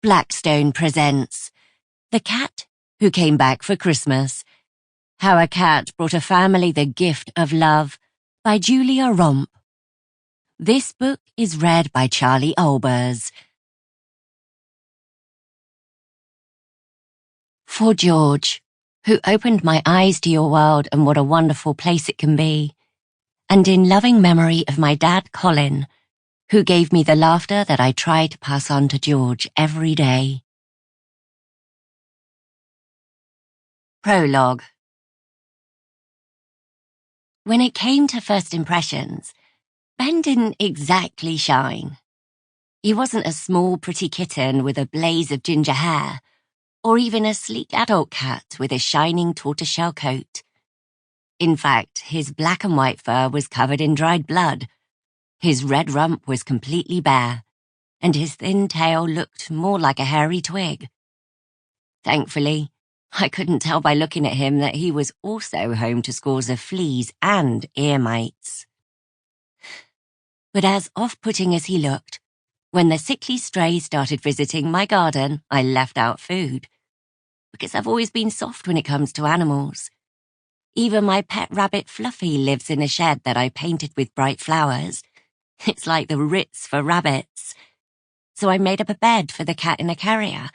Blackstone presents The Cat Who Came Back for Christmas. How a Cat Brought a Family the Gift of Love by Julia Romp. This book is read by Charlie Albers. For George, who opened my eyes to your world and what a wonderful place it can be. And in loving memory of my dad, Colin, who gave me the laughter that I try to pass on to George every day. Prologue. When it came to first impressions, Ben didn't exactly shine. He wasn't a small, pretty kitten with a blaze of ginger hair, or even a sleek adult cat with a shining tortoiseshell coat. In fact, his black and white fur was covered in dried blood. His red rump was completely bare, and his thin tail looked more like a hairy twig. Thankfully, I couldn't tell by looking at him that he was also home to scores of fleas and ear mites. But as off-putting as he looked, when the sickly stray started visiting my garden, I left out food. Because I've always been soft when it comes to animals. Even my pet rabbit Fluffy lives in a shed that I painted with bright flowers. It's like the Ritz for rabbits. So I made up a bed for the cat in a carrier,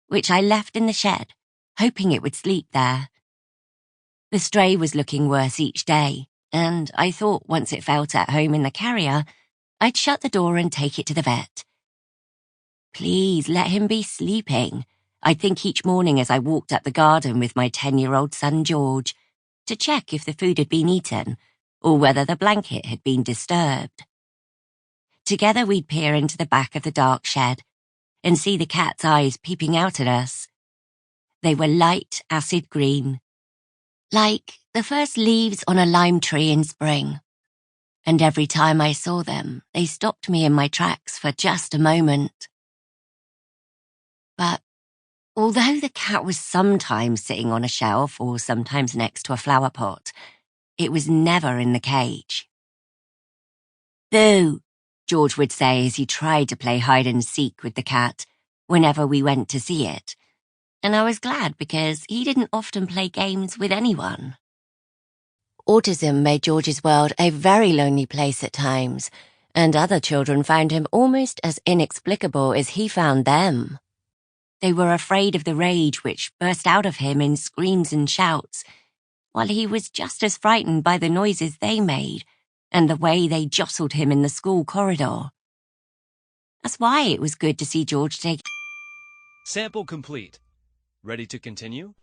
which I left in the shed, hoping it would sleep there. The stray was looking worse each day, and I thought once it felt at home in the carrier, I'd shut the door and take it to the vet. Please let him be sleeping, I'd think each morning as I walked up the garden with my 10-year-old son George, to check if the food had been eaten, or whether the blanket had been disturbed. Together we'd peer into the back of the dark shed and see the cat's eyes peeping out at us. They were light acid green, like the first leaves on a lime tree in spring. And every time I saw them, they stopped me in my tracks for just a moment. But although the cat was sometimes sitting on a shelf or sometimes next to a flower pot, it was never in the cage. "Boo," George would say as he tried to play hide and seek with the cat whenever we went to see it, and I was glad because he didn't often play games with anyone. Autism made George's world a very lonely place at times, and other children found him almost as inexplicable as he found them. They were afraid of the rage which burst out of him in screams and shouts, while he was just as frightened by the noises they made and the way they jostled him in the school corridor. That's why it was good to see George take... Sample complete. Ready to continue?